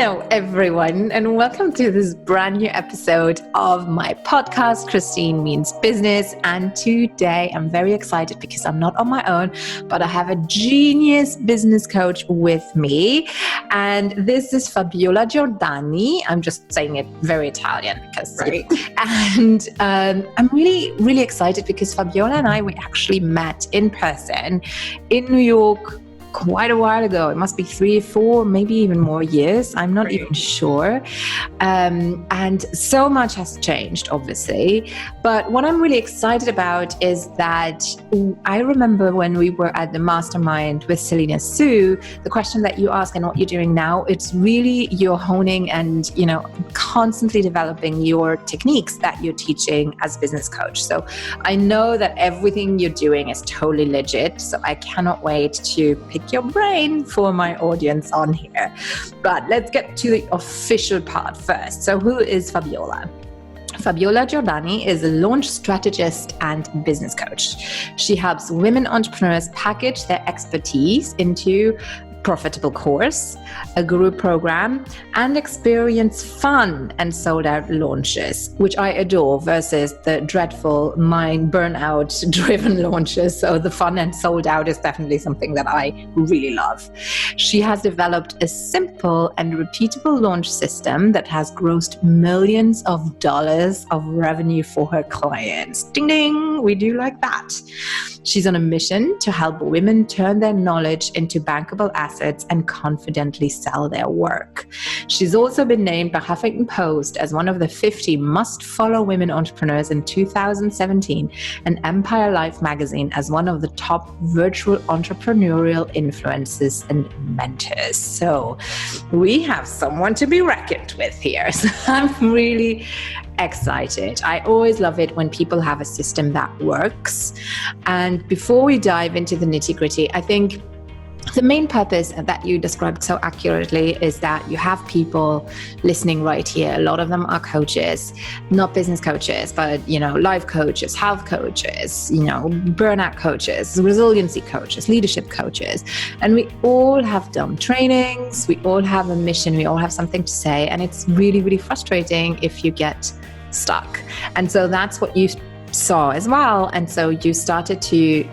Hello, everyone, and welcome to this brand new episode of my podcast, Christine Means Business. And today I'm very excited because I'm not on my own, but I have a genius business coach with me. And this is Fabiola Giordani. I'm just saying it very Italian because, right. And I'm really, really excited because Fabiola and I, we actually met in person in New York quite a while ago. It must be 3, 4, maybe even more years. I'm not even sure. And so much has changed, obviously. But what I'm really excited about is that I remember when we were at the mastermind with Selena Sue, the question that you ask and what you're doing now, it's really you're honing and, constantly developing your techniques that you're teaching as a business coach. So I know that everything you're doing is totally legit. So I cannot wait to pick your brain for my audience on here. But let's get to the official part first. So who is Fabiola? Fabiola Giordani is a launch strategist and business coach. She helps women entrepreneurs package their expertise into profitable course, a group program, and experience fun and sold out launches, which I adore versus the dreadful mind burnout driven launches. So the fun and sold out is definitely something that I really love. She has developed a simple and repeatable launch system that has grossed millions of dollars of revenue for her clients. Ding, ding, we do like that. She's on a mission to help women turn their knowledge into bankable assets and confidently sell their work. She's also been named by Huffington Post as one of the 50 must-follow women entrepreneurs in 2017 and Empire Life magazine as one of the top virtual entrepreneurial influencers and mentors. So we have someone to be reckoned with here. So I'm really excited. I always love it when people have a system that works. And before we dive into the nitty-gritty, I think the main purpose that you described so accurately is that you have people listening right here. A lot of them are coaches, not business coaches, but, life coaches, health coaches, burnout coaches, resiliency coaches, leadership coaches. And we all have done trainings. We all have a mission. We all have something to say. And it's really, really frustrating if you get stuck. And so that's what you saw as well. And so you started to,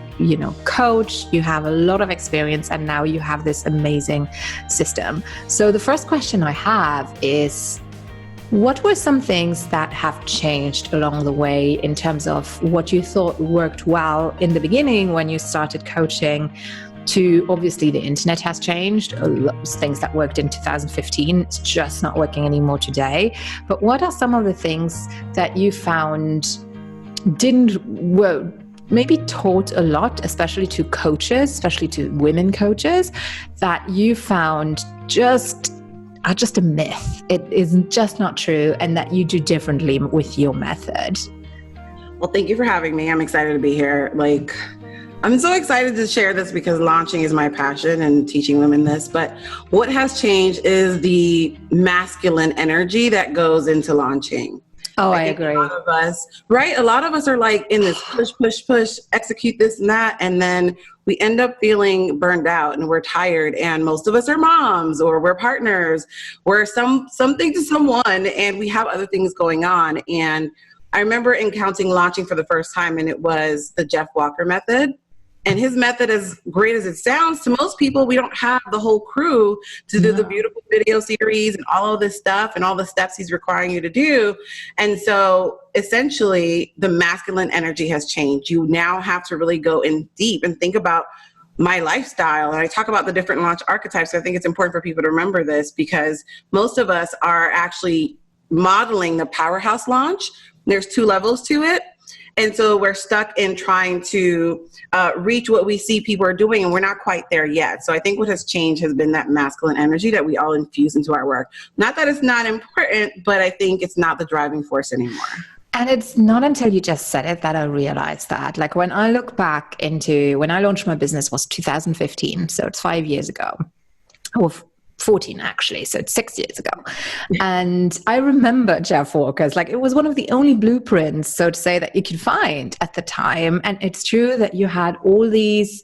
coach, you have a lot of experience, and now you have this amazing system. So the first question I have is, what were some things that have changed along the way in terms of what you thought worked well in the beginning when you started coaching to obviously the internet has changed. Things that worked in 2015, it's just not working anymore today. But what are some of the things that you found maybe taught a lot, especially to coaches, especially to women coaches, that you found are just a myth? It is just not true, and that you do differently with your method. Well, thank you for having me. I'm excited to be here. I'm so excited to share this because launching is my passion and teaching women this. But what has changed is the masculine energy that goes into launching. Oh, I agree. A lot of us, right? A lot of us are in this push, execute this and that. And then we end up feeling burned out and we're tired. And most of us are moms or we're partners. We're something to someone and we have other things going on. And I remember encountering launching for the first time, and it was the Jeff Walker method. And his method, as great as it sounds to most people, we don't have the whole crew to do the beautiful video series and all of this stuff and all the steps he's requiring you to do. And so essentially the masculine energy has changed. You now have to really go in deep and think about my lifestyle. And I talk about the different launch archetypes. So I think it's important for people to remember this because most of us are actually modeling the Powerhouse Launch. There's 2 levels to it. And so we're stuck in trying to reach what we see people are doing, and we're not quite there yet. So I think what has changed has been that masculine energy that we all infuse into our work. Not that it's not important, but I think it's not the driving force anymore. And it's not until you just said it that I realized that. When I look back into when I launched my business was 2015, so it's 5 years ago. Or 14 actually, so it's 6 years ago. And I remember Jeff Walker's, it was one of the only blueprints, so to say, that you could find at the time. And it's true that you had all these,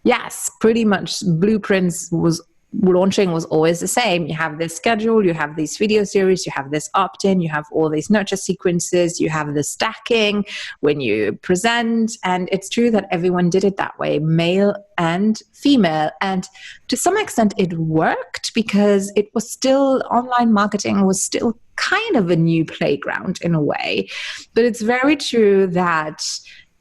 yes, pretty much blueprints was launching was always the same. You have this schedule, you have these video series, you have this opt-in, you have all these nurture sequences, you have the stacking when you present. And it's true that everyone did it that way, male and female. And to some extent it worked because it was still, online marketing was still kind of a new playground in a way. But it's very true that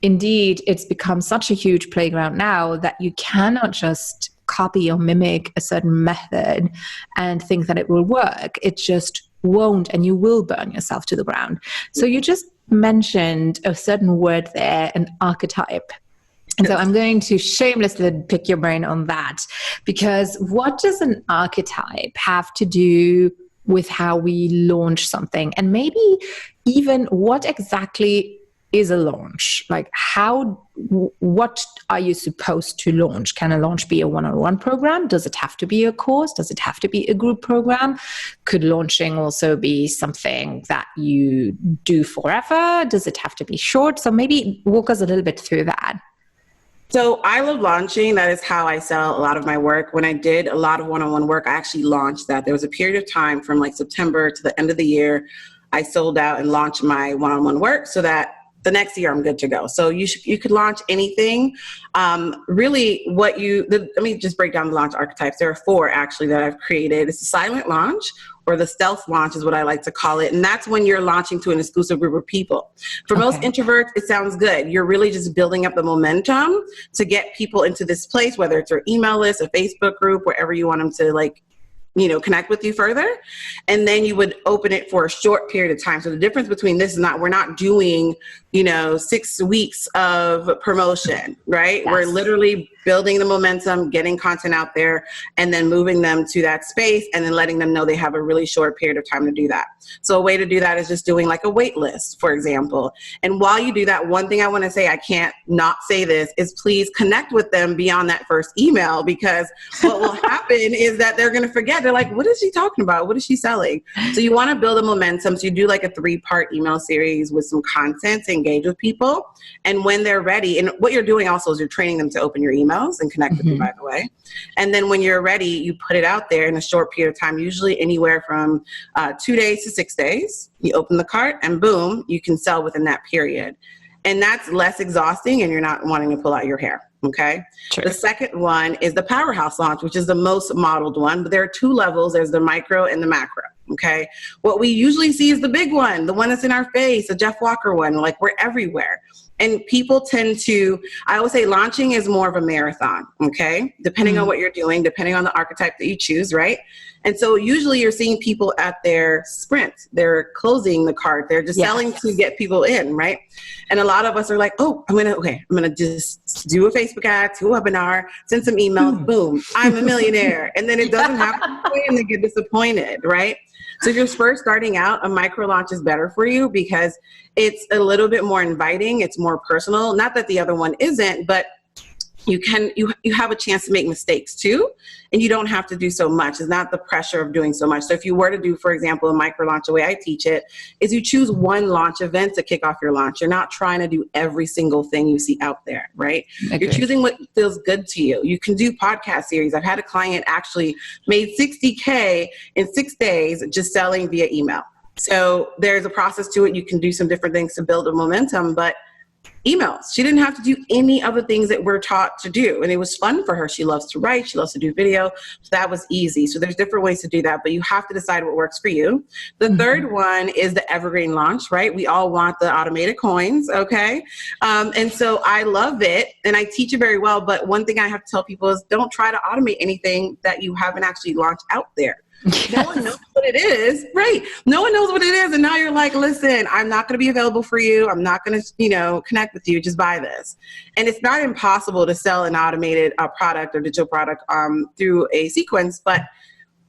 indeed it's become such a huge playground now that you cannot just copy or mimic a certain method and think that it will work. It just won't, and you will burn yourself to the ground. So you just mentioned a certain word there, an archetype. And so I'm going to shamelessly pick your brain on that, because what does an archetype have to do with how we launch something? And maybe even what exactly is a launch? Like what are you supposed to launch? Can a launch be a one-on-one program? Does it have to be a course? Does it have to be a group program? Could launching also be something that you do forever? Does it have to be short? So maybe walk us a little bit through that. So I love launching. That is how I sell a lot of my work. When I did a lot of one-on-one work, I actually launched that. There was a period of time from like September to the end of the year, I sold out and launched my one-on-one work so that the next year I'm good to go. So you could launch anything. Really let me just break down the launch archetypes. There are 4 actually that I've created. It's a silent launch, or the stealth launch is what I like to call it. And that's when you're launching to an exclusive group of people. For most introverts, it sounds good. You're really just building up the momentum to get people into this place, whether it's your email list, a Facebook group, wherever you want them to connect with you further. And then you would open it for a short period of time. So the difference between this is we're not doing, 6 weeks of promotion, right? Yes. We're literally building the momentum, getting content out there, and then moving them to that space and then letting them know they have a really short period of time to do that. So a way to do that is just doing like a wait list, for example. And while you do that, one thing I want to say, I can't not say this, is please connect with them beyond that first email, because what will happen is that they're going to forget. They're like, what is she talking about? What is she selling? So you want to build a momentum. So you do like a 3-part email series with some content to engage with people. And when they're ready, and what you're doing also is you're training them to open your emails and connect with you, by the way. And then when you're ready, you put it out there in a short period of time, usually anywhere from 2 days to 6 days. You open the cart and boom, you can sell within that period. And that's less exhausting and you're not wanting to pull out your hair. Okay. Sure. The second one is the Powerhouse Launch, which is the most modeled one, but there are 2 levels. There's the micro and the macro. Okay. What we usually see is the big one, the one that's in our face, the Jeff Walker one, like we're everywhere. And people tend to, I always say launching is more of a marathon, okay? Depending on what you're doing, depending on the archetype that you choose, right? And so usually you're seeing people at their sprint, they're closing the cart, they're just selling to get people in, right? And a lot of us are like, oh, I'm gonna just do a Facebook ad, do a webinar, send some emails, boom, I'm a millionaire. And then it doesn't happen and they get disappointed, right? So if you're first starting out, a micro launch is better for you because it's a little bit more inviting. It's more personal. Not that the other one isn't, but you have a chance to make mistakes too, and you don't have to do so much. It's not the pressure of doing so much. So if you were to do, for example, a micro launch, the way I teach it is you choose one launch event to kick off your launch. You're not trying to do every single thing you see out there, right? Okay. You're choosing what feels good to you. You can do podcast series. I've had a client actually made $60K in 6 days just selling via email. So there's a process to it. You can do some different things to build a momentum, but emails. She didn't have to do any of the things that we're taught to do. And it was fun for her. She loves to write. She loves to do video. So that was easy. So there's different ways to do that, but you have to decide what works for you. The third one is the Evergreen Launch, right? We all want the automated coins, okay? And so I love it and I teach it very well. But one thing I have to tell people is don't try to automate anything that you haven't actually launched out there. No one knows what it is, right? No one knows what it is. And now you're like, listen, I'm not going to be available for you. I'm not going to, connect with you. Just buy this. And it's not impossible to sell an automated product or digital product through a sequence, but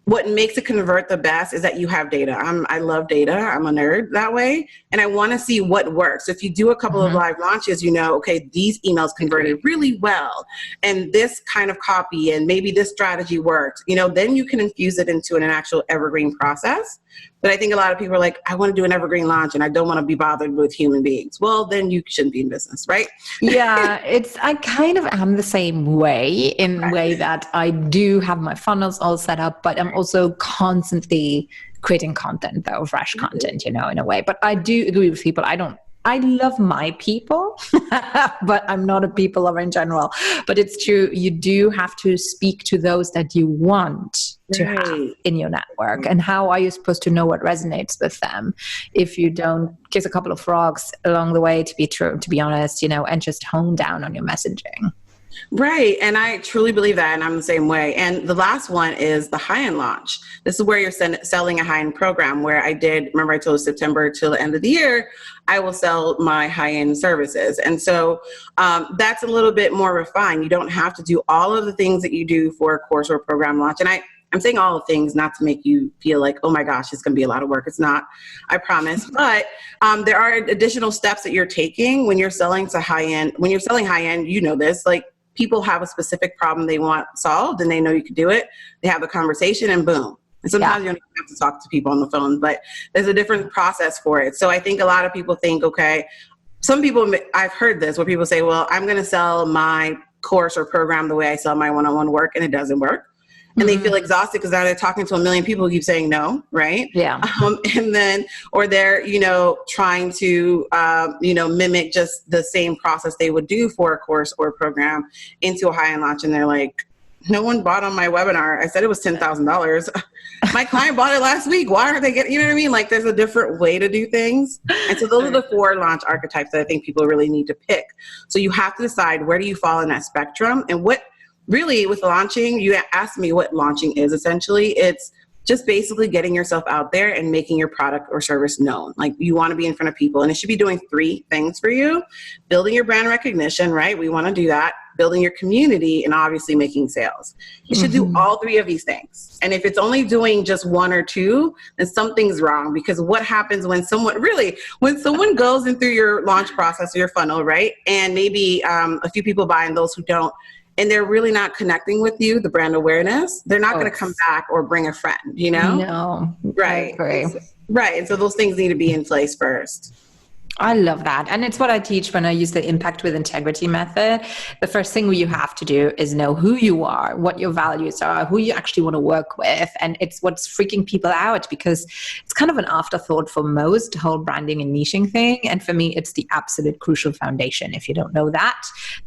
what makes it convert the best is that you have data. I love data. I'm a nerd that way. And I want to see what works. So if you do a couple of live launches, okay, these emails converted really well. And this kind of copy and maybe this strategy worked, then you can infuse it into an actual evergreen process. But I think a lot of people are like, I want to do an evergreen launch and I don't want to be bothered with human beings. Well, then you shouldn't be in business, right? Yeah, I kind of am the same way in a way that I do have my funnels all set up, but I'm also constantly creating content, though, fresh content, in a way. But I do agree with people. I love my people, but I'm not a people lover in general. But it's true. You do have to speak to those that you want to have in your network. And how are you supposed to know what resonates with them if you don't kiss a couple of frogs along the way, to be honest, and just hone down on your messaging? Right. And I truly believe that. And I'm the same way. And the last one is the high-end launch. This is where you're selling a high-end program where remember I told you September till the end of the year, I will sell my high-end services. And so that's a little bit more refined. You don't have to do all of the things that you do for a course or a program launch. And I'm saying all the things not to make you feel like, oh my gosh, it's going to be a lot of work. It's not, I promise. But there are additional steps that you're taking when you're selling to high-end. When you're selling high-end, this, like, people have a specific problem they want solved and they know you can do it. They have a conversation and boom. And sometimes you don't even have to talk to people on the phone, but there's a different process for it. So I think a lot of people think, okay, some people, I've heard this where people say, well, I'm going to sell my course or program the way I sell my one-on-one work, and it doesn't work. And they feel exhausted because now they're talking to a million people who keep saying no, right? Yeah. And then, or they're, trying to, mimic just the same process they would do for a course or a program into a high-end launch. And they're like, no one bought on my webinar. I said it was $10,000. My client bought it last week. Why aren't they getting, you know what I mean? Like, there's a different way to do things. And so those are the 4 launch archetypes that I think people really need to pick. So you have to decide, where do you fall in that spectrum? And what really, with launching, you asked me what launching is. Essentially, it's just basically getting yourself out there and making your product or service known. Like, you want to be in front of people, and it should be doing 3 things for you. Building your brand recognition, right? We want to do that. Building your community, and obviously making sales. It should do all 3 of these things. And if it's only doing just 1 or 2, then something's wrong, because what happens when someone goes in through your launch process or your funnel, right? And maybe a few people buy and those who don't, and they're really not connecting with you, the brand awareness, they're not going to come back or bring a friend, No. Right. Right. And so those things need to be in place first. I love that. And it's what I teach when I use the impact with integrity method. The first thing you have to do is know who you are, what your values are, who you actually want to work with. And it's what's freaking people out, because it's kind of an afterthought for most, the whole branding and niching thing. And for me, it's the absolute crucial foundation. If you don't know that,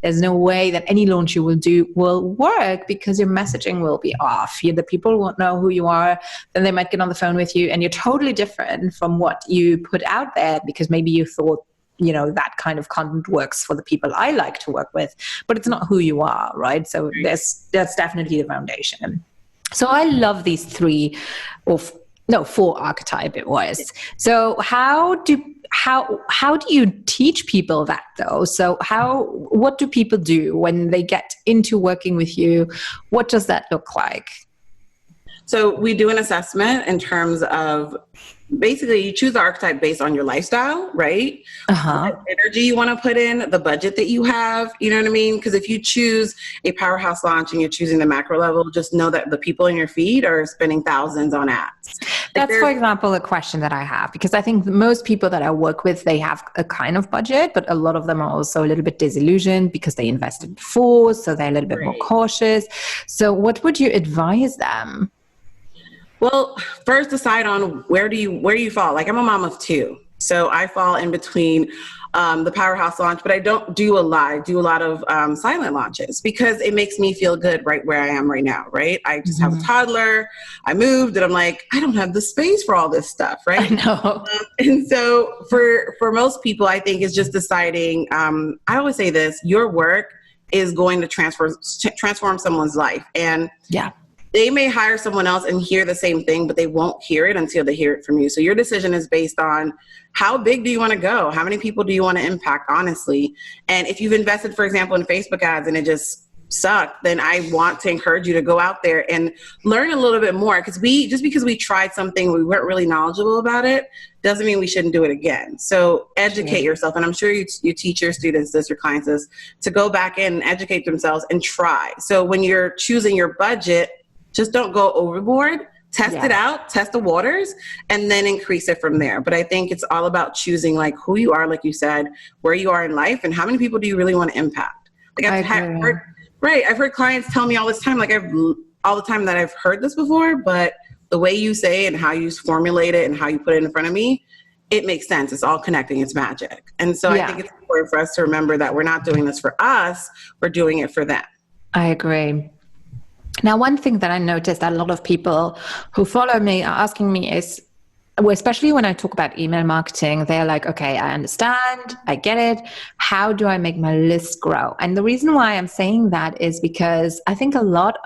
there's no way that any launch you will do will work, because your messaging will be off. The people won't know who you are. Then they might get on the phone with you and you're totally different from what you put out there, because maybe you thought, that kind of content works for the people I like to work with, but it's not who you are, right? So that's definitely the foundation. So I love these 4 archetype it was. So how do you teach people that, though? So what do people do when they get into working with you? What does that look like? So we do an assessment in terms of, basically, you choose the archetype based on your lifestyle, right? What energy you want to put in, the budget that you have, you know what I mean? Because if you choose a powerhouse launch and you're choosing the macro level, just know that the people in your feed are spending thousands on ads. That's, for example, a question that I have, because I think most people that I work with, they have a kind of budget, but a lot of them are also a little bit disillusioned because they invested before, so they're a little bit more cautious. So what would you advise them? Well, first decide on where do you fall. Like, I'm a mom of 2. So I fall in between the Powerhouse launch, but I don't do a lot. I do a lot of silent launches because it makes me feel good right where I am right now, right? I just have a toddler. I moved and I'm like, I don't have the space for all this stuff, right? I know. And so for most people, I think it's just deciding, I always say this, your work is going to transform someone's life. And they may hire someone else and hear the same thing, but they won't hear it until they hear it from you. So your decision is based on how big do you want to go? How many people do you want to impact, honestly? And if you've invested, for example, in Facebook ads and it just sucked, then I want to encourage you to go out there and learn a little bit more. Because because we tried something, we weren't really knowledgeable about it, doesn't mean we shouldn't do it again. So educate yourself. And I'm sure you teach your students this, your clients this, to go back in and educate themselves and try. So when you're choosing your budget, just don't go overboard, Test it out, test the waters, and then increase it from there. But I think it's all about choosing like who you are, like you said, where you are in life, and how many people do you really want to impact. Like I've heard clients tell me all this time, like all the time that I've heard this before, but the way you say it and how you formulate it and how you put it in front of me, it makes sense. It's all connecting. It's magic. And so I think it's important for us to remember that we're not doing this for us. We're doing it for them. I agree. Now, one thing that I noticed that a lot of people who follow me are asking me is, well, especially when I talk about email marketing, they're like, okay, I understand, I get it. How do I make my list grow? And the reason why I'm saying that is because I think a lot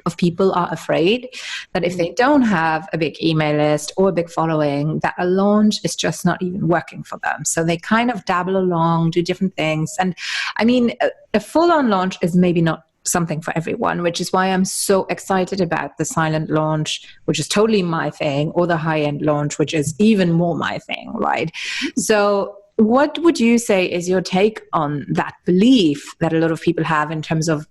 of people are afraid that if they don't have a big email list or a big following, that a launch is just not even working for them. So they kind of dabble along, do different things. And I mean, a full-on launch is maybe not something for everyone, which is why I'm so excited about the silent launch, which is totally my thing, or the high-end launch, which is even more my thing, right? So what would you say is your take on that belief that a lot of people have in terms of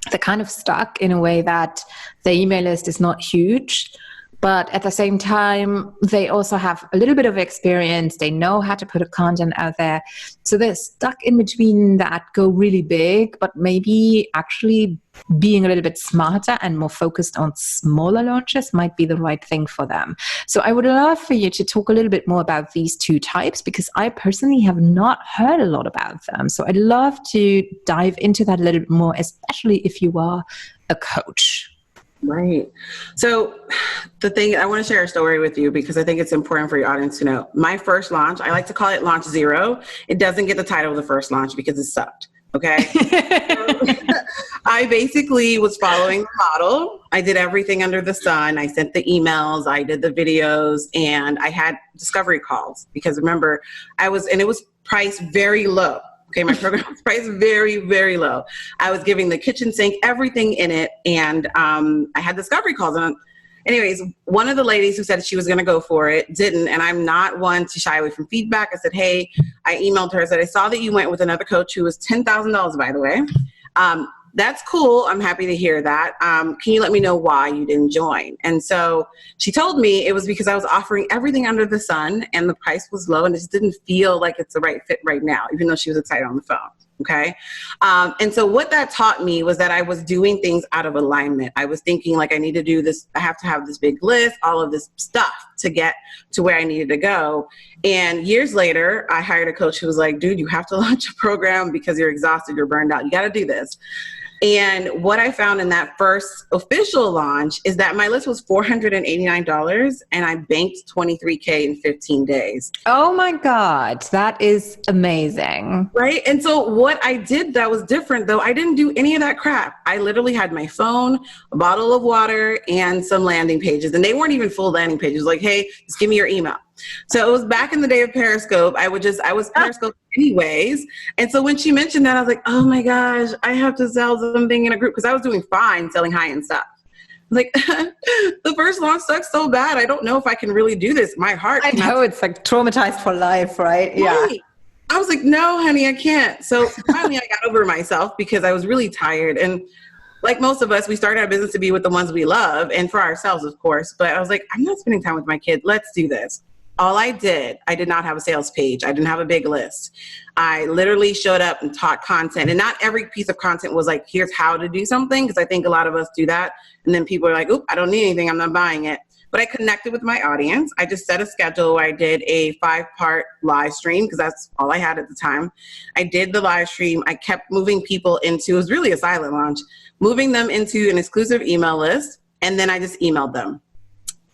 they're kind of stuck in a way that the email list is not huge, but at the same time, they also have a little bit of experience. They know how to put a content out there. So they're stuck in between that go really big, but maybe actually being a little bit smarter and more focused on smaller launches might be the right thing for them. So I would love for you to talk a little bit more about these two types, because I personally have not heard a lot about them. So I'd love to dive into that a little bit more, especially if you are a coach. Right. So the thing, I want to share a story with you because I think it's important for your audience to know. My first launch, I like to call it launch 0. It doesn't get the title of the first launch because it sucked. Okay. I basically was following the model. I did everything under the sun. I sent the emails, I did the videos, and I had discovery calls because remember, it was priced very low. Okay, my program was priced very, very low. I was giving the kitchen sink, everything in it, and I had discovery calls. And anyways, one of the ladies who said she was going to go for it didn't, and I'm not one to shy away from feedback. I said, hey, I emailed her, I said, I saw that you went with another coach who was $10,000, by the way. That's cool. I'm happy to hear that. Can you let me know why you didn't join? And so she told me it was because I was offering everything under the sun and the price was low and it just didn't feel like it's the right fit right now, even though she was excited on the phone. Okay. And so what that taught me was that I was doing things out of alignment. I was thinking like I need to do this. I have to have this big list, all of this stuff to get to where I needed to go. And years later, I hired a coach who was like, dude, you have to launch a program because you're exhausted, you're burned out. You got to do this. And what I found in that first official launch is that my list was $489 and I banked $23K in 15 days. Oh my God, that is amazing. Right? And so what I did that was different though, I didn't do any of that crap. I literally had my phone, a bottle of water, and some landing pages. And they weren't even full landing pages. Like, hey, just give me your email. So it was back in the day of Periscope. I was Periscope anyways. And so when she mentioned that, I was like, oh my gosh, I have to sell something in a group because I was doing fine selling high-end stuff. Like the first launch sucks so bad. I don't know if I can really do this. My heart. I know it's like traumatized for life, right? Yeah. Right. I was like, no, honey, I can't. So finally I got over myself because I was really tired. And like most of us, we started our business to be with the ones we love and for ourselves, of course. But I was like, I'm not spending time with my kid. Let's do this. All I did not have a sales page. I didn't have a big list. I literally showed up and taught content. And not every piece of content was like, here's how to do something. Because I think a lot of us do that. And then people are like, oop, I don't need anything. I'm not buying it. But I connected with my audience. I just set a schedule. I did a 5-part live stream because that's all I had at the time. I did the live stream. I kept moving people into, it was really a silent launch, moving them into an exclusive email list. And then I just emailed them.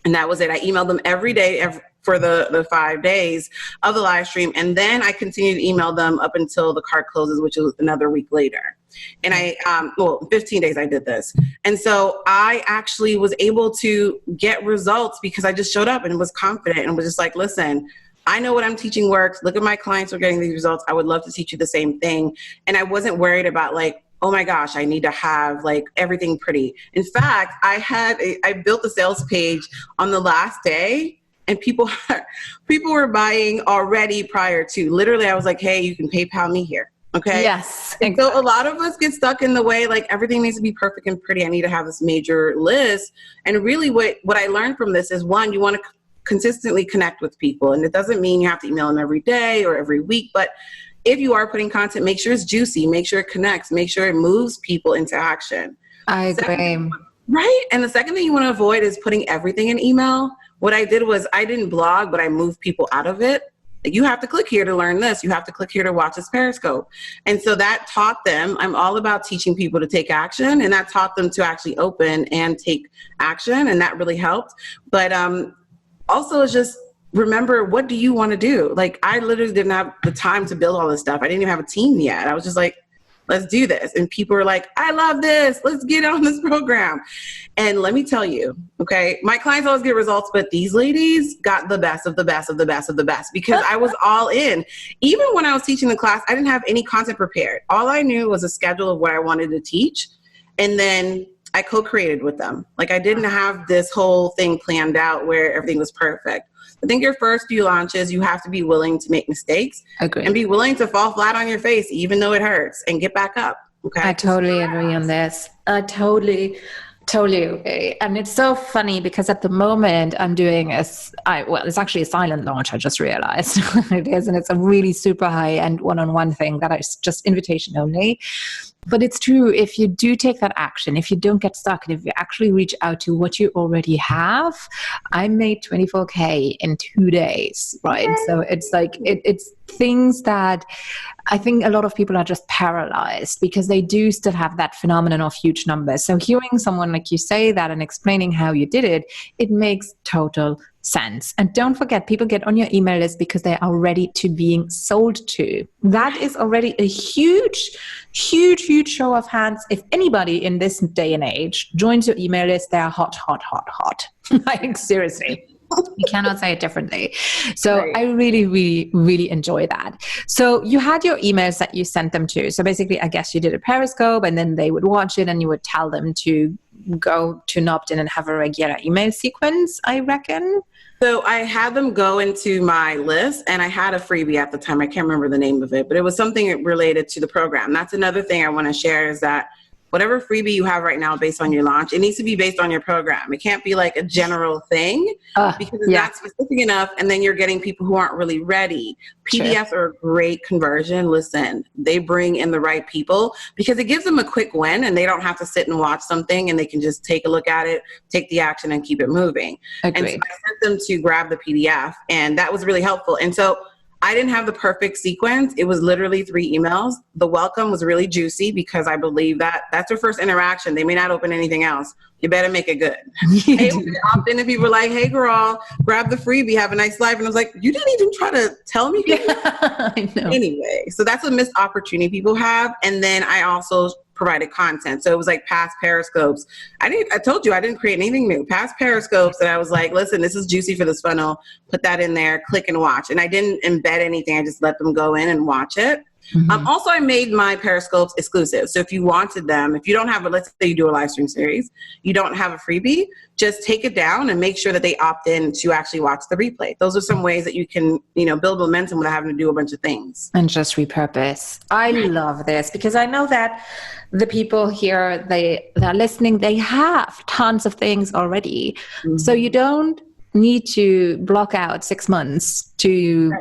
And that was it. I emailed them every day for the 5 days of the live stream. And then I continued to email them up until the cart closes, which was another week later. And 15 days I did this. And so I actually was able to get results because I just showed up and was confident and was just like, listen, I know what I'm teaching works. Look at my clients are getting these results. I would love to teach you the same thing. And I wasn't worried about like, oh my gosh, I need to have like everything pretty. In fact, I built a sales page on the last day and people were buying already prior to. Literally, I was like, hey, you can PayPal me here. Okay. Yes. And so a lot of us get stuck in the way, like everything needs to be perfect and pretty. I need to have this major list. And really what I learned from this is, one, you want to consistently connect with people. And it doesn't mean you have to email them every day or every week, but if you are putting content, make sure it's juicy, make sure it connects, make sure it moves people into action. I agree. Right. And the second thing you want to avoid is putting everything in email. What I did was I didn't blog, but I moved people out of it. You have to click here to learn this. You have to click here to watch this Periscope. And so that taught them, I'm all about teaching people to take action, and that taught them to actually open and take action. And that really helped. But also it's just remember, what do you want to do? Like, I literally didn't have the time to build all this stuff. I didn't even have a team yet. I was just like, let's do this. And people were like, I love this. Let's get on this program. And let me tell you, okay, my clients always get results, but these ladies got the best of the best of the best of the best, because I was all in. Even when I was teaching the class, I didn't have any content prepared. All I knew was a schedule of what I wanted to teach. And then I co-created with them. Like, I didn't have this whole thing planned out where everything was perfect. I think your first few launches, you have to be willing to make mistakes. Agree. And be willing to fall flat on your face, even though it hurts, and get back up. Okay. I totally agree on this. I totally agree. And it's so funny because at the moment I'm doing it's actually a silent launch. I just realized it is. And it's a really super high end one-on-one thing that is just invitation only. But it's true, if you do take that action, if you don't get stuck, and if you actually reach out to what you already have, I made 24K in 2 days, right? So it's like, it's things that I think a lot of people are just paralyzed because they do still have that phenomenon of huge numbers. So hearing someone like you say that and explaining how you did it, it makes total sense. And don't forget, people get on your email list because they are ready to being sold to. That is already a huge show of hands. If anybody in this day and age joins your email list, they are hot. Like, seriously. You cannot say it differently. So right. I really enjoy that. So you had your emails that you sent them to. So basically, I guess you did a Periscope, and then they would watch it and you would tell them to go to an opt-in and have a regular email sequence, I reckon. So I had them go into my list, and I had a freebie at the time. I can't remember the name of it, but it was something related to the program. That's another thing I want to share, is that whatever freebie you have right now based on your launch, it needs to be based on your program. It can't be like a general thing, because it's not specific enough, and then you're getting people who aren't really ready. PDFs are a great conversion. Listen, they bring in the right people because it gives them a quick win, and they don't have to sit and watch something, and they can just take a look at it, take the action, and keep it moving. Agreed. And so I sent them to grab the PDF, and that was really helpful. And so I didn't have the perfect sequence. It was literally 3 emails. The welcome was really juicy because I believe that that's their first interaction. They may not open anything else. You better make it good. Hey, opt-in, if you were like, hey girl, grab the freebie, have a nice life. And I was like, you didn't even try to tell me. Yeah, I know. Anyway, so that's a missed opportunity people have. And then I also provided content. So it was like past Periscopes. I told you I didn't create anything new. Past Periscopes that I was like, listen, this is juicy for this funnel. Put that in there, click and watch. And I didn't embed anything. I just let them go in and watch it. Mm-hmm. Also, I made my Periscopes exclusive. So if you wanted them, if you don't have let's say you do a live stream series, you don't have a freebie, just take it down and make sure that they opt in to actually watch the replay. Those are some ways that you can, build momentum without having to do a bunch of things. And just repurpose. I love this because I know that the people here, they're listening, they have tons of things already. Mm-hmm. So you don't need to block out 6 months to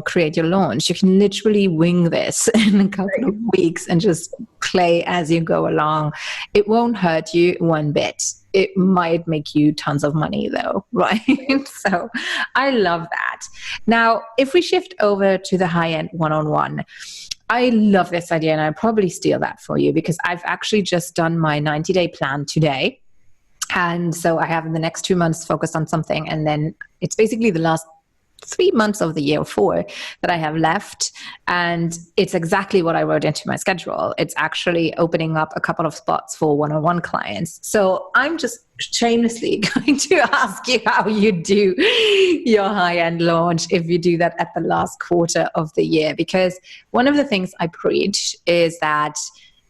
create your launch. You can literally wing this in a couple of weeks and just play as you go along. It won't hurt you one bit. It might make you tons of money though, right? So I love that. Now, if we shift over to the high-end one-on-one, I love this idea, and I'll probably steal that for you because I've actually just done my 90-day plan today. And so I have in the next 2 months focused on something. And then it's basically the last 3 months of the year, 4, that I have left. And it's exactly what I wrote into my schedule. It's actually opening up a couple of spots for one-on-one clients. So I'm just shamelessly going to ask you how you do your high-end launch if you do that at the last quarter of the year. Because one of the things I preach is that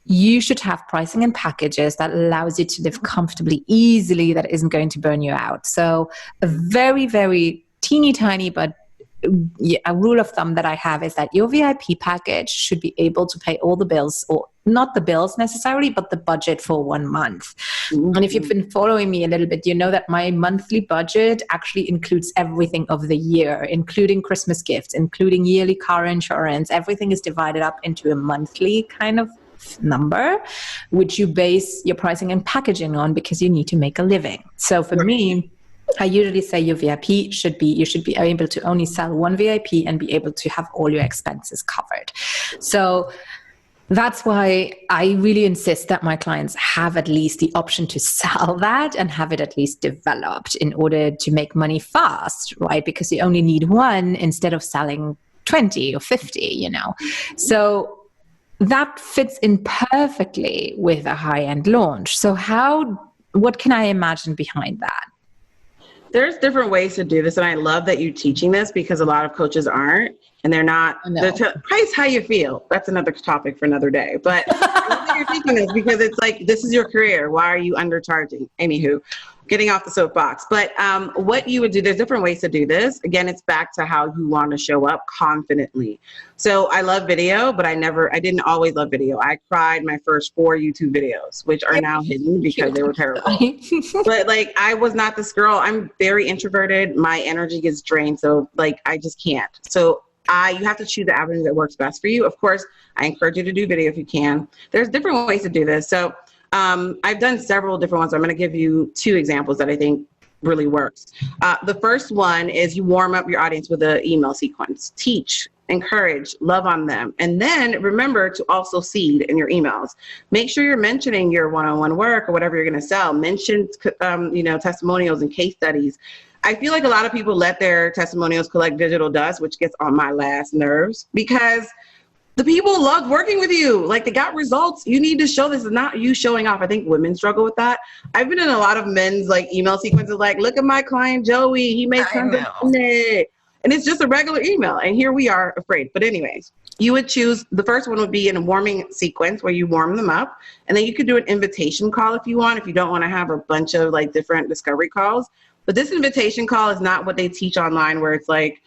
you should have pricing and packages that allows you to live comfortably, easily, that isn't going to burn you out. So a very, very teeny tiny but a rule of thumb that I have is that your VIP package should be able to pay all the bills, or not the bills necessarily, but the budget for 1 month. Mm-hmm. And if you've been following me a little bit, you know that my monthly budget actually includes everything of the year, including Christmas gifts, including yearly car insurance. Everything is divided up into a monthly kind of number, which you base your pricing and packaging on because you need to make a living. So for me, I usually say your VIP you should be able to only sell one VIP and be able to have all your expenses covered. So that's why I really insist that my clients have at least the option to sell that and have it at least developed in order to make money fast, right? Because you only need one instead of selling 20 or 50, you know. So that fits in perfectly with a high-end launch. So what can I imagine behind that? There's different ways to do this, and I love that you're teaching this because a lot of coaches aren't, and they're not. Price how you feel. That's another topic for another day. But I love that you're teaching this because it's like, this is your career. Why are you undercharging? Anywho, getting off the soapbox. But what you would do, there's different ways to do this. Again, it's back to how you want to show up confidently. So I love video, but I didn't always love video. I cried my first 4 YouTube videos, which are now hidden because they were terrible. But like, I was not this girl. I'm very introverted. My energy gets drained. So like, I just can't. So you have to choose the avenue that works best for you. Of course, I encourage you to do video if you can. There's different ways to do this. So I've done several different ones. I'm going to give you 2 examples that I think really works. The first one is you warm up your audience with an email sequence. Teach, encourage, love on them. And then remember to also seed in your emails. Make sure you're mentioning your one-on-one work or whatever you're going to sell. Mention, testimonials and case studies. I feel like a lot of people let their testimonials collect digital dust, which gets on my last nerves because the people loved working with you. Like, they got results. You need to show this. It's not you showing off. I think women struggle with that. I've been in a lot of men's like email sequences, like, look at my client, Joey. He made tons of money. And it's just a regular email. And here we are afraid. But anyways, you would choose, the first one would be in a warming sequence where you warm them up. And then you could do an invitation call if you want, if you don't want to have a bunch of like different discovery calls. But this invitation call is not what they teach online, where it's like,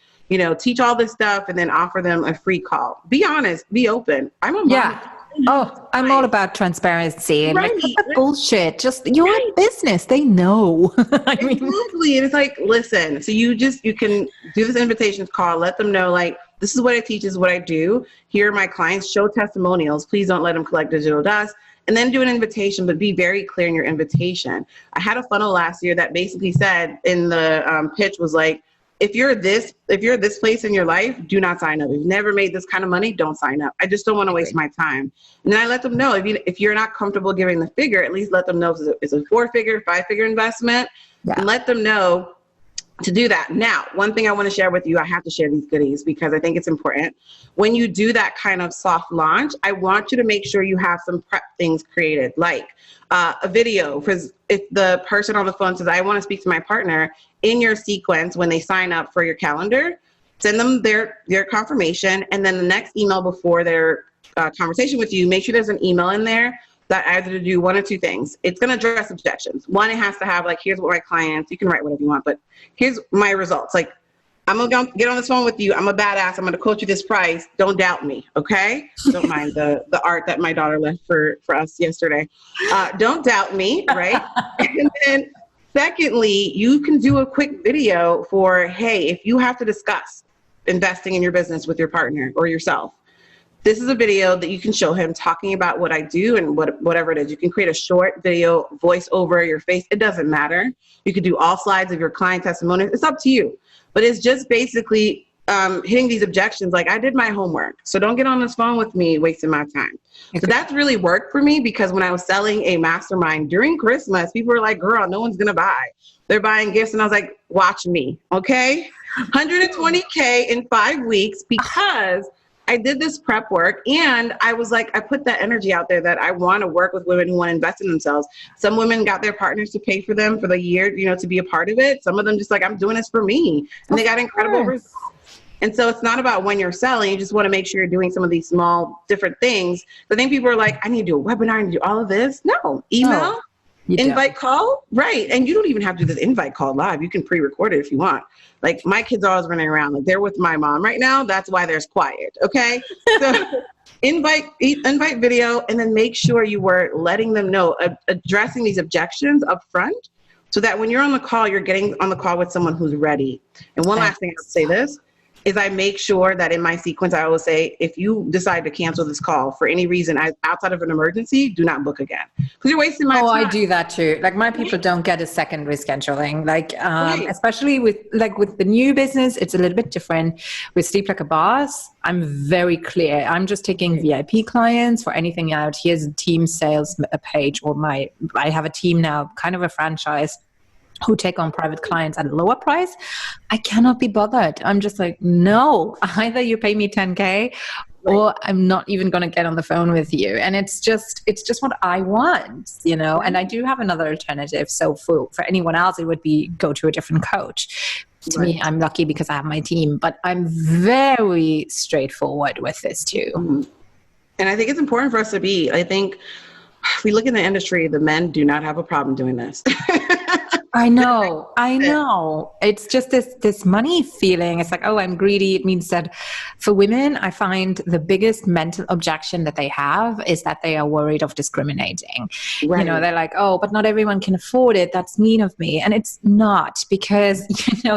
teach all this stuff and then offer them a free call. Be honest, be open. I'm a mom. Yeah. Oh, I'm all about transparency and like bullshit. Just, you're in business. They know. Exactly. And it's like, listen, so you can do this invitation call, let them know, like, this is what I teach, this is what I do. Here are my clients, show testimonials. Please don't let them collect digital dust. And then do an invitation, but be very clear in your invitation. I had a funnel last year that basically said in the pitch was like, if you're this place in your life, do not sign up. If you've never made this kind of money, don't sign up. I just don't want to waste my time. And then I let them know, if you're not comfortable giving the figure, at least let them know it's a 4-figure, 5-figure investment, and let them know to do that. Now, one thing I want to share with you, I have to share these goodies because I think it's important. When you do that kind of soft launch, I want you to make sure you have some prep things created, like a video. Because if the person on the phone says, I want to speak to my partner, in your sequence, when they sign up for your calendar, send them their confirmation. And then the next email before their conversation with you, make sure there's an email in there that either to do 1 or 2 things. It's going to address objections. One, it has to have like, here's what my clients, you can write whatever you want, but here's my results. Like, I'm going to get on this phone with you. I'm a badass. I'm going to quote you this price. Don't doubt me. Okay. Don't mind the art that my daughter left for us yesterday. Don't doubt me. Right. And then secondly, you can do a quick video for, hey, if you have to discuss investing in your business with your partner or yourself, this is a video that you can show him talking about what I do and whatever it is. You can create a short video, voice over your face. It doesn't matter. You could do all slides of your client testimonials. It's up to you. But it's just basically hitting these objections. Like, I did my homework, so don't get on this phone with me wasting my time. Okay. So that's really worked for me because when I was selling a mastermind during Christmas, people were like, girl, no one's going to buy. They're buying gifts. And I was like, watch me. Okay. 120K in 5 weeks because I did this prep work and I was like, I put that energy out there that I want to work with women who want to invest in themselves. Some women got their partners to pay for them for the year, to be a part of it. Some of them just like, I'm doing this for me. And they got incredible results. And so it's not about when you're selling. You just want to make sure you're doing some of these small different things. I think people are like, I need to do a webinar and do all of this. No, email. invite call, right? And you don't even have to do this invite call live. You can pre-record it if you want. Like my kids are always running around like they're with my mom right now. That's why there's quiet. Okay, so invite video, and then make sure you were letting them know, addressing these objections up front, so that when you're on the call, you're getting on the call with someone who's ready. And one last thing I would say this is I make sure that in my sequence, I always say, if you decide to cancel this call for any reason outside of an emergency, do not book again. Because you're wasting my time. I do that too. Like my people don't get a second rescheduling. Like, especially with the new business, it's a little bit different. With Sleep Like a Boss, I'm very clear. I'm just taking VIP clients. For anything out, here's a team sales page, or I have a team now, kind of a franchise, who take on private clients at a lower price. I cannot be bothered. I'm just like, no, either you pay me 10K or I'm not even going to get on the phone with you. And it's just what I want, and I do have another alternative. So for anyone else, it would be go to a different coach. To me, I'm lucky because I have my team, but I'm very straightforward with this too. Mm-hmm. And I think it's important for us to be, I think if we look in the industry, the men do not have a problem doing this. I know. It's just this money feeling. It's like, oh, I'm greedy. It means that for women, I find the biggest mental objection that they have is that they are worried of discriminating. Right. They're like, oh, but not everyone can afford it. That's mean of me. And it's not, because,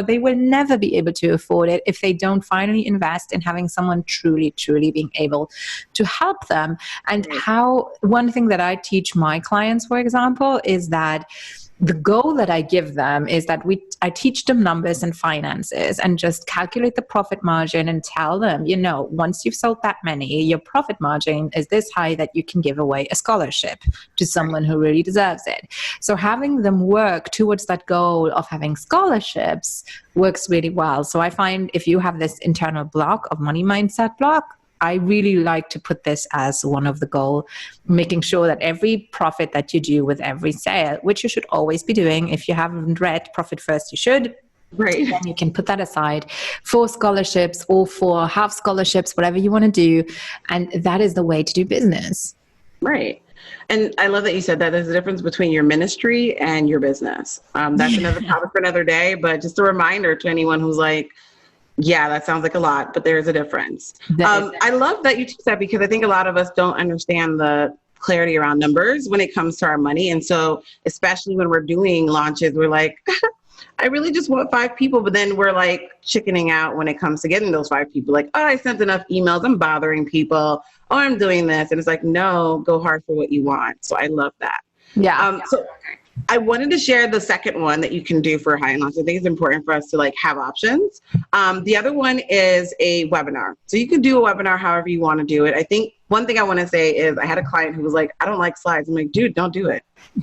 they will never be able to afford it if they don't finally invest in having someone truly, truly being able to help them. And one thing that I teach my clients, for example, is that the goal that I give them is that I teach them numbers and finances and just calculate the profit margin and tell them, once you've sold that many, your profit margin is this high that you can give away a scholarship to someone who really deserves it. So having them work towards that goal of having scholarships works really well. So I find if you have this internal block of money mindset block, I really like to put this as one of the goal, making sure that every profit that you do with every sale, which you should always be doing. If you haven't read Profit First, you should. Right. Then you can put that aside for scholarships or for half scholarships, whatever you want to do. And that is the way to do business. Right. And I love that you said that there's a difference between your ministry and your business. That's another topic for another day, but just a reminder to anyone who's like, yeah, that sounds like a lot, but there's a difference. I love that you teach that, because I think a lot of us don't understand the clarity around numbers when it comes to our money. And so especially when we're doing launches, we're like, I really just want 5 people, but then we're like chickening out when it comes to getting those 5 people. Like, oh, I sent enough emails, I'm bothering people. Oh, I'm doing this. And it's like, no, go hard for what you want. So I love that. Yeah. So I wanted to share the second one that you can do for high-end launch. I think it's important for us to have options. The other one is a webinar. So you can do a webinar however you want to do it. I think one thing I want to say is I had a client who was like, I don't like slides. I'm like, dude, don't do it. I'm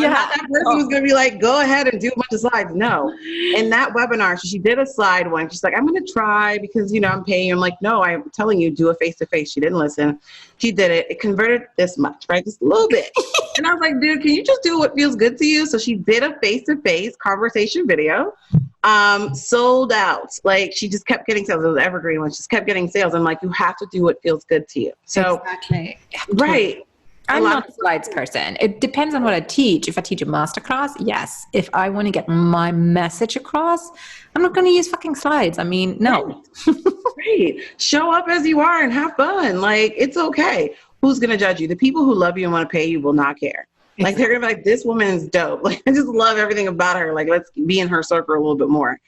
not that person who's going to be like, go ahead and do a bunch of slides. No. In that webinar, she did a slide one. She's like, I'm going to try because, I'm paying. I'm like, no, I'm telling you, do a face-to-face. She didn't listen. She did it. It converted this much, right? Just a little bit. And I was like, dude, can you just do what feels good to you? So she did a face-to-face conversation video, sold out. Like, she just kept getting sales. It was Evergreen Launch. She just kept getting sales. I'm like, you have to do what feels good to you. So, exactly. Right. I'm not a slides person. It depends on what I teach. If I teach a masterclass, yes. If I want to get my message across, I'm not going to use fucking slides. I mean, no. Great. Show up as you are and have fun. Like, it's okay. Who's going to judge you? The people who love you and want to pay you will not care. Like, they're going to be like, this woman's dope. Like, I just love everything about her. Like, let's be in her circle a little bit more.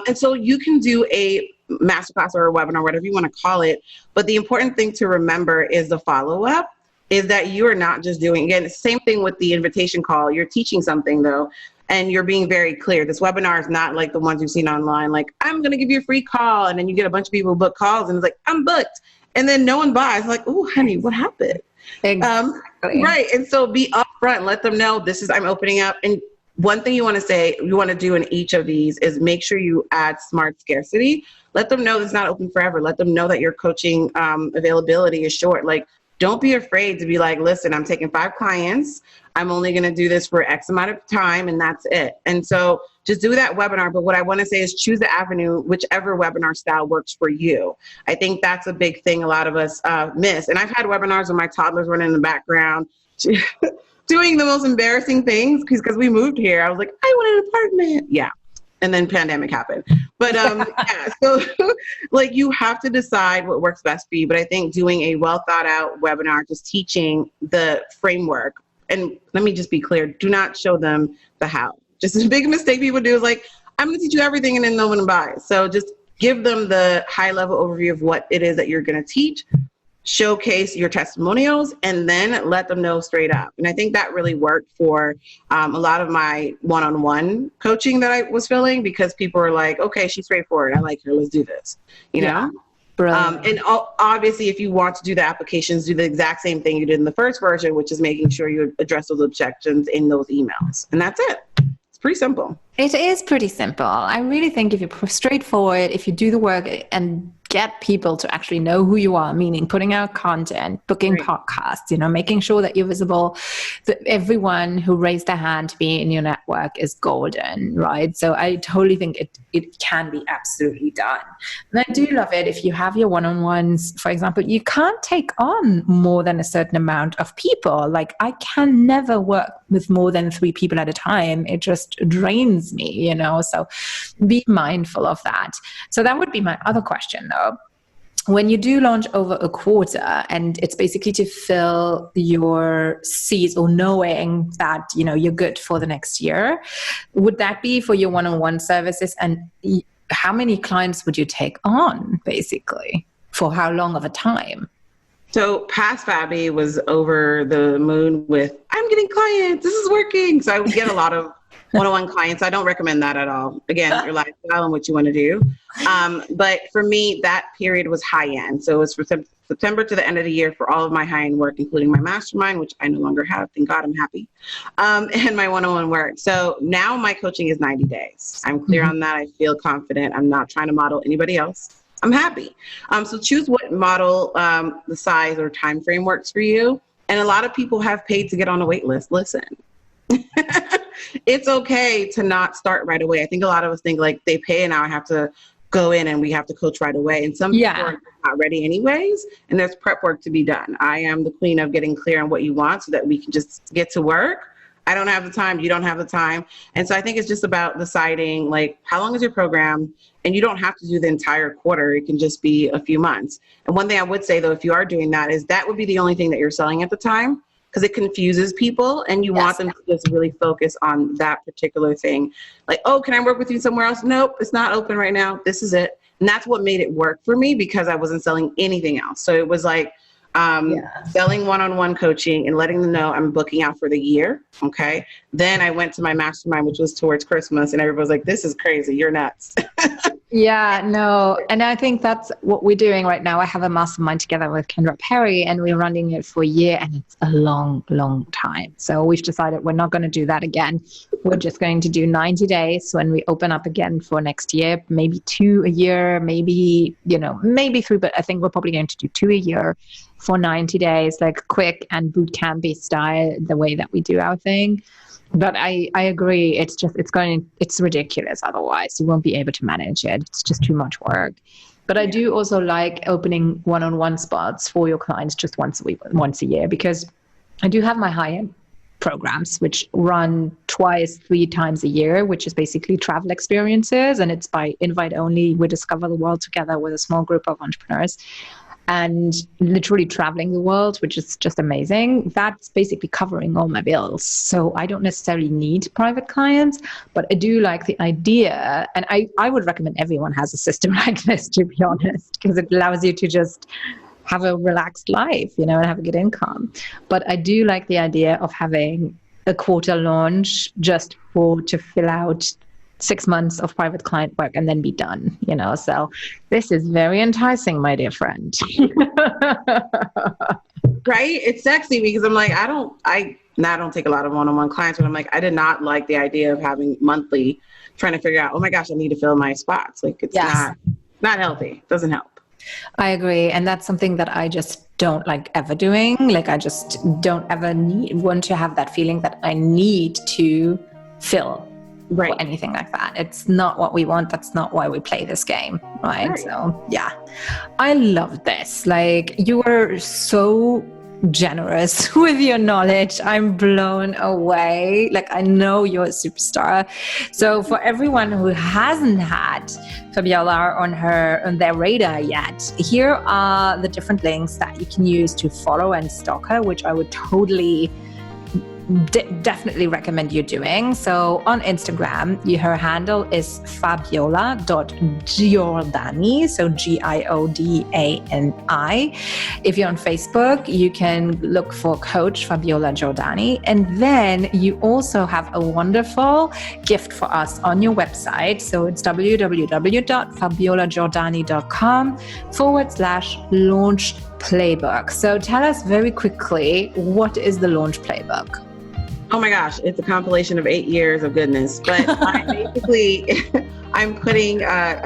And so you can do a masterclass or a webinar, whatever you want to call it. But the important thing to remember is the follow-up. Is that you are not just doing, again, it's the same thing with the invitation call. You're teaching something though, and you're being very clear. This webinar is not like the ones you've seen online. Like, I'm going to give you a free call. And then you get a bunch of people who book calls and it's like, I'm booked. And then no one buys. Like, oh, honey, what happened? Exactly. Right. And so be upfront, let them know I'm opening up. And one thing you want to do in each of these is make sure you add Smart Scarcity. Let them know it's not open forever. Let them know that your coaching availability is short. Like, don't be afraid to be like, listen, I'm taking 5 clients. I'm only going to do this for X amount of time, and that's it. And so just do that webinar. But what I want to say is choose the avenue, whichever webinar style works for you. I think that's a big thing a lot of us miss. And I've had webinars with my toddlers running in the background. doing the most embarrassing things because we moved here. I was like, I want an apartment. Yeah. And then pandemic happened. But yeah, so like you have to decide what works best for you. But I think doing a well thought out webinar, just teaching the framework. And let me just be clear, do not show them the how. Just a big mistake people do is like, I'm going to teach you everything and then no one buys. So just give them the high level overview of what it is that you're going to teach. Showcase your testimonials, and then let them know straight up. And I think that really worked for a lot of my one-on-one coaching that I was filling, because people were like, okay, she's straightforward. I like her. Let's do this. You know? And obviously, if you want to do the applications, do the exact same thing you did in the first version, which is making sure you address those objections in those emails. And that's it. It's pretty simple. It is pretty simple. I really think if you're straightforward, if you do the work and get people to actually know who you are, meaning putting out content, booking podcasts, making sure that you're visible, that everyone who raised their hand to be in your network is golden, right? So I totally think it can be absolutely done. And I do love it if you have your one-on-ones, for example, you can't take on more than a certain amount of people. Like I can never work with more than 3 people at a time. It just drains me, so be mindful of that. So that would be my other question though. When you do launch over a quarter, and it's basically to fill your seats or knowing that, you're good for the next year, would that be for your one-on-one services? And how many clients would you take on basically? For how long of a time? So past Fabi was over the moon with, I'm getting clients, this is working. So I would get a lot of one-on-one clients. I don't recommend that at all. Again, your lifestyle and what you want to do. But for me, that period was high end. So it was from September to the end of the year for all of my high end work, including my mastermind, which I no longer have. Thank God, I'm happy. And my one-on-one work. So now my coaching is 90 days. I'm clear on that. I feel confident. I'm not trying to model anybody else. I'm happy. So choose what model, the size or time frame works for you. And a lot of people have paid to get on a wait list. Listen. It's okay to not start right away. I think a lot of us think like they pay and now I have to go in and we have to coach right away. And some people are not ready anyways. And there's prep work to be done. I am the queen of getting clear on what you want so that we can just get to work. I don't have the time. You don't have the time. And so I think it's just about deciding like, how long is your program? And you don't have to do the entire quarter. It can just be a few months. And one thing I would say though, if you are doing that, is that would be the only thing that you're selling at the time, because it confuses people and you want them to just really focus on that particular thing. Like, oh, can I work with you somewhere else? Nope, it's not open right now. This is it. And that's what made it work for me, because I wasn't selling anything else. So it was like selling one-on-one coaching and letting them know I'm booking out for the year. Okay. Then I went to my mastermind, which was towards Christmas, and everybody was like, this is crazy. You're nuts. Yeah, no. And I think that's what we're doing right now. I have a mastermind together with Kendra Perry, and we're running it for a year, and it's a long, long time. So we've decided we're not going to do that again. We're just going to do 90 days when we open up again for next year, maybe 2 a year, maybe, maybe 3, but I think we're probably going to do 2 a year for 90 days, like quick and boot campy style, the way that we do our thing. But I agree. It's ridiculous. Otherwise you won't be able to manage it. It's just too much work. But I do also like opening one-on-one spots for your clients just once a year, because I do have my high-end programs, which run 2-3 times a year, which is basically travel experiences. And it's by invite only. We discover the world together with a small group of entrepreneurs. And literally traveling the world, which is just amazing. That's basically covering all my bills. So I don't necessarily need private clients, but I do like the idea. And I would recommend everyone has a system like this, to be honest, because it allows you to just have a relaxed life, and have a good income. But I do like the idea of having a quarter launch just to fill out 6 months of private client work and then be done, so this is very enticing, my dear friend. Right? It's sexy because I'm like, I don't take a lot of one-on-one clients, but I'm like, I did not like the idea of having monthly trying to figure out, oh my gosh, I need to fill my spots. Like it's not healthy. It doesn't help. I agree. And that's something that I just don't like ever doing. Like I just don't ever want to have that feeling that I need to fill or anything like that. It's not what we want. That's not why we play this game, right? So yeah, I love this. Like you were so generous with your knowledge. I'm blown away. Like, I know you're a superstar. So for everyone who hasn't had Fabiola on their radar yet, here are the different links that you can use to follow and stalk her, which I would totally definitely recommend you doing. So on Instagram, her handle is Fabiola.Giordani, so Giodani. If you're on Facebook, you can look for Coach Fabiola Giordani. And then you also have a wonderful gift for us on your website. So it's www.fabiolagiordani.com/launch playbook. So tell us very quickly, what is the launch playbook? Oh my gosh, it's a compilation of 8 years of goodness. But I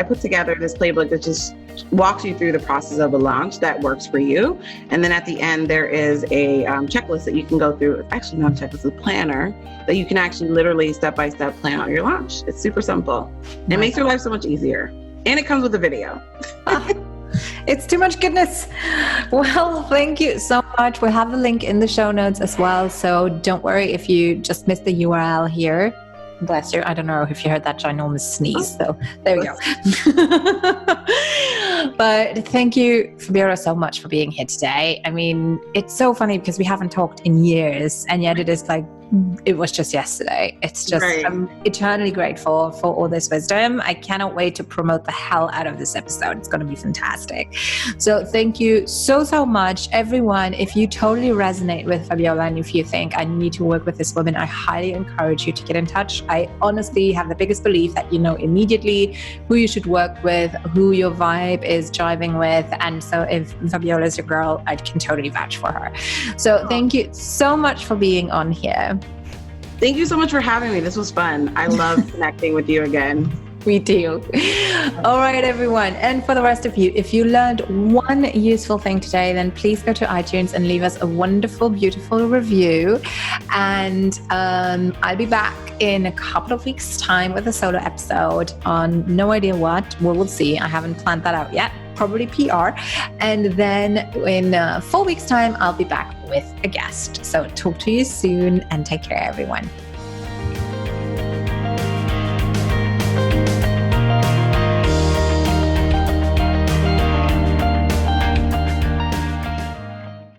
put together this playbook that just walks you through the process of a launch that works for you. And then at the end, there is a checklist that you can go through. It's actually not a checklist, it's a planner that you can actually literally step-by-step plan out your launch. It's super simple. It makes your life so much easier. And it comes with a video. It's too much goodness. Well, thank you so much. We'll have the link in the show notes as well. So don't worry if you just missed the URL here. Bless you. I don't know if you heard that ginormous sneeze. So there we go. But thank you, Fabiola, so much for being here today. I mean, it's so funny because we haven't talked in years, and yet it is like it was just yesterday. It's just, right. I'm eternally grateful for all this wisdom. I cannot wait to promote the hell out of this episode. It's going to be fantastic. So thank you so, so much. Everyone, if you totally resonate with Fabiola and if you think I need to work with this woman, I highly encourage you to get in touch. I honestly have the biggest belief that you know immediately who you should work with, who your vibe is jiving with. And so if Fabiola is your girl, I can totally vouch for her. So thank you so much for being on here. Thank you so much for having me. This was fun. I love connecting with you again. Me too. All right, everyone. And for the rest of you, if you learned one useful thing today, then please go to iTunes and leave us a wonderful, beautiful review. And I'll be back in a couple of weeks' time with a solo episode on no idea what. We'll see. I haven't planned that out yet. Probably PR. And then in 4 weeks' time, I'll be back with a guest. So talk to you soon and take care, everyone.